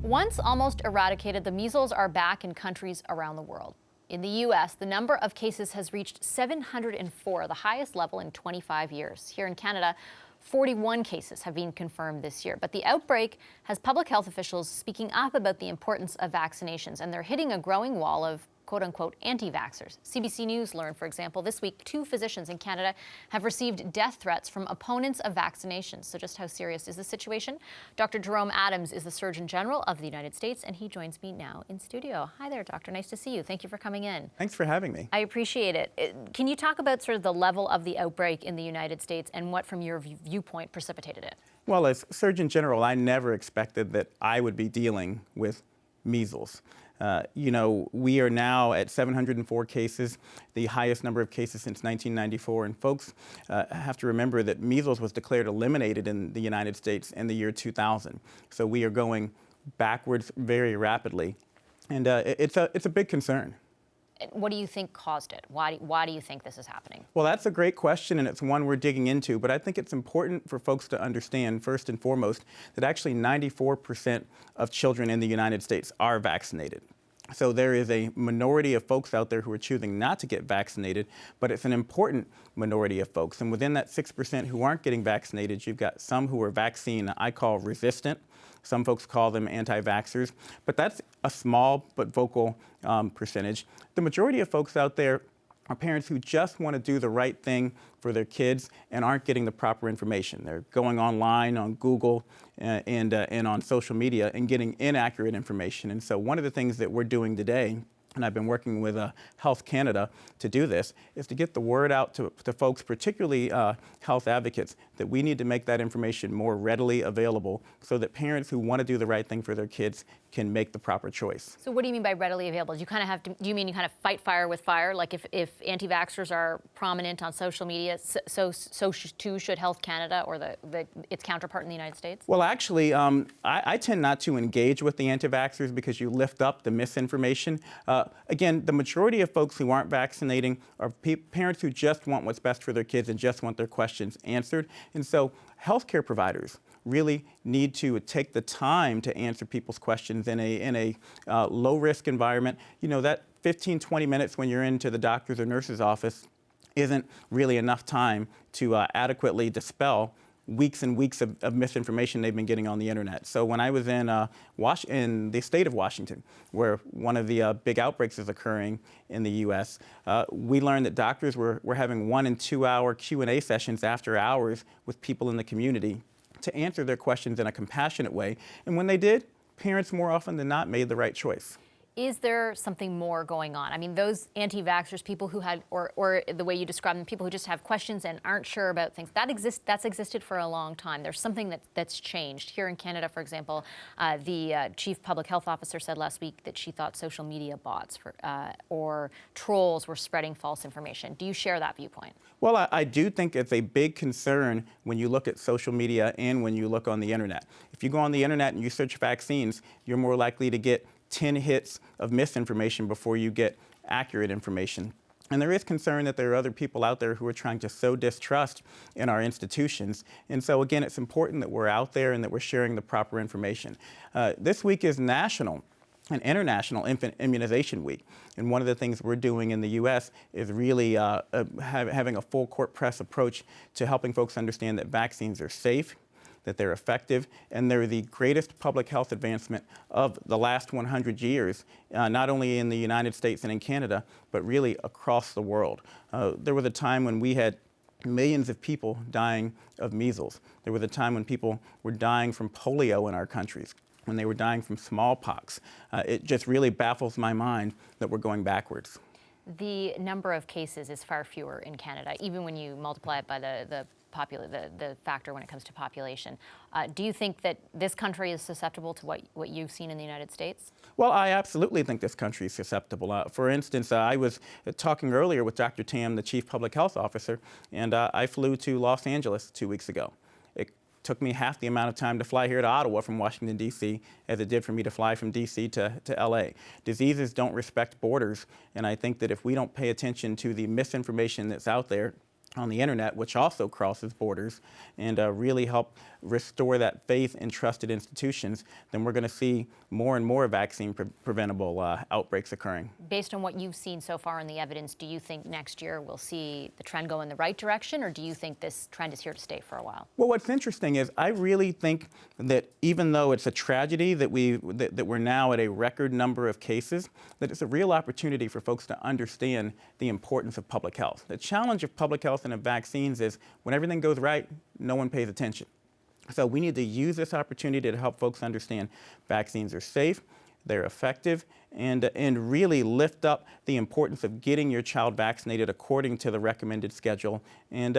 Once almost eradicated, the measles are back in countries around the world. In the U.S., the number of cases has reached 704, the highest level in 25 years. Here in Canada, 41 cases have been confirmed this year. But the outbreak has public health officials speaking up about the importance of vaccinations, and they're hitting a growing wall of quote-unquote anti-vaxxers. CBC News learned, for example, this week 2 physicians in Canada have received death threats from opponents of vaccinations. So just how serious is the situation? Dr. Jerome Adams is the Surgeon General of the United States, and he joins me now in studio. Hi there, Doctor. Nice to see you. Thank you for coming in. Thanks for having me. I appreciate it. Can you talk about sort of the level of the outbreak in the United States and what, from your viewpoint, precipitated it? Well, as Surgeon General, I never expected that I would be dealing with measles. We are now at 704 cases, the highest number of cases since 1994. And folks have to remember that measles was declared eliminated in the United States in the year 2000. So we are going backwards very rapidly. And it's a big concern. What do you think caused it? Why do you think this is happening? Well, that's a great question, and it's one we're digging into. But I think it's important for folks to understand, first and foremost, that actually 94% of children in the United States are vaccinated. So there is a minority of folks out there who are choosing not to get vaccinated, but it's an important minority of folks. And within that 6% who aren't getting vaccinated, you've got some who are vaccine, I call resistant. Some folks call them anti-vaxxers, but that's a small but vocal percentage. The majority of folks out there are parents who just want to do the right thing for their kids and aren't getting the proper information. They're going online on Google and on social media and getting inaccurate information. And so one of the things that we're doing today, and I've been working with Health Canada to do this, is to get the word out to folks, particularly health advocates, that we need to make that information more readily available so that parents who want to do the right thing for their kids can make the proper choice. So what do you mean by readily available? Do you kind of have to, do you mean you kind of fight fire with fire? Like if anti-vaxxers are prominent on social media, so too should Health Canada or its counterpart in the United States? Well, actually, I tend not to engage with the anti-vaxxers because you lift up the misinformation. Again, the majority of folks who aren't vaccinating are parents who just want what's best for their kids and just want their questions answered. And so healthcare providers really need to take the time to answer people's questions in a low-risk environment. You know, that 15, 20 minutes when you're into the doctor's or nurse's office isn't really enough time to adequately dispel weeks and weeks of misinformation they've been getting on the internet. So when I was in the state of Washington, where one of the big outbreaks is occurring in the U.S., we learned that doctors were having 1- and 2-hour Q&A sessions after hours with people in the community to answer their questions in a compassionate way. And when they did, parents more often than not made the right choice. Is there something more going on? I mean, those anti-vaxxers, people who had, or the way you describe them, people who just have questions and aren't sure about things, that's existed for a long time. There's something that's changed. Here in Canada, for example, the chief public health officer said last week that she thought social media bots or trolls were spreading false information. Do you share that viewpoint? Well, I do think it's a big concern when you look at social media and when you look on the internet. If you go on the internet and you search vaccines, you're more likely to get 10 hits of misinformation before you get accurate information. And there is concern that there are other people out there who are trying to sow distrust in our institutions. And so, again, it's important that we're out there and that we're sharing the proper information. This week is National and International Infant Immunization Week. And one of the things we're doing in the U.S. is really having a full court press approach to helping folks understand that vaccines are safe, that they're effective, and they're the greatest public health advancement of the last 100 years, not only in the United States and in Canada, but really across the world. There was a time when we had millions of people dying of measles. There was a time when people were dying from polio in our countries, when they were dying from smallpox. It just really baffles my mind that we're going backwards. The number of cases is far fewer in Canada, even when you multiply it by the factor when it comes to population. Do you think that this country is susceptible to what you've seen in the United States? Well, I absolutely think this country is susceptible. For instance, I was talking earlier with Dr. Tam, the Chief Public Health Officer, and I flew to Los Angeles 2 weeks ago. It took me half the amount of time to fly here to Ottawa from Washington, D.C., as it did for me to fly from D.C. to L.A. Diseases don't respect borders, and I think that if we don't pay attention to the misinformation that's out there, on the internet, which also crosses borders, and really help restore that faith in trusted institutions, then we're going to see more and more vaccine preventable outbreaks occurring. Based on what you've seen so far in the evidence, do you think next year we'll see the trend go in the right direction, or do you think this trend is here to stay for a while? Well, what's interesting is I really think that even though it's a tragedy that we're now at a record number of cases, that it's a real opportunity for folks to understand the importance of public health. The challenge of public health and of vaccines is when everything goes right, no one pays attention. So we need to use this opportunity to help folks understand vaccines are safe, they're effective, and really lift up the importance of getting your child vaccinated according to the recommended schedule. And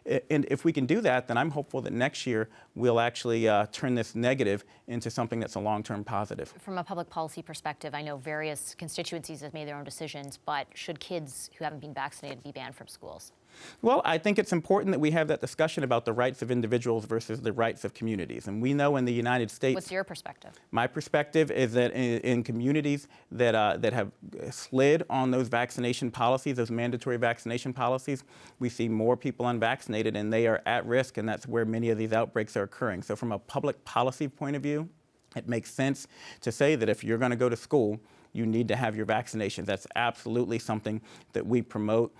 if we can do that, then I'm hopeful that next year we'll actually turn this negative into something that's a long-term positive. From a public policy perspective, I know various constituencies have made their own decisions, but should kids who haven't been vaccinated be banned from schools? Well, I think it's important that we have that discussion about the rights of individuals versus the rights of communities. And we know in the United States... What's your perspective? My perspective is that in communities that have slid on those vaccination policies, those mandatory vaccination policies, we see more people unvaccinated and they are at risk, and that's where many of these outbreaks are occurring. So from a public policy point of view, it makes sense to say that if you're going to go to school, you need to have your vaccinations. That's absolutely something that we promote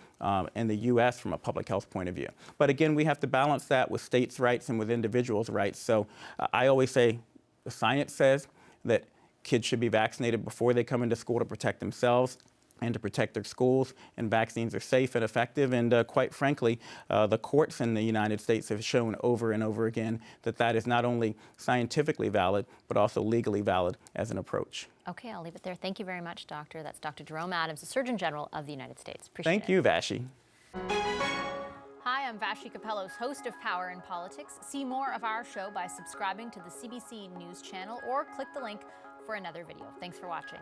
in the U.S. from a public health point of view. But again, we have to balance that with states' rights and with individuals' rights. So I always say the science says that kids should be vaccinated before they come into school to protect themselves and to protect their schools, and vaccines are safe and effective. And quite frankly, the courts in the United States have shown over and over again that that is not only scientifically valid, but also legally valid as an approach. Okay, I'll leave it there. Thank you very much, Doctor. That's Dr. Jerome Adams, the Surgeon General of the United States. Appreciate it. Thank you, Vashi. Hi, I'm Vashi Capellos, host of Power in Politics. See more of our show by subscribing to the CBC News channel or click the link for another video. Thanks for watching.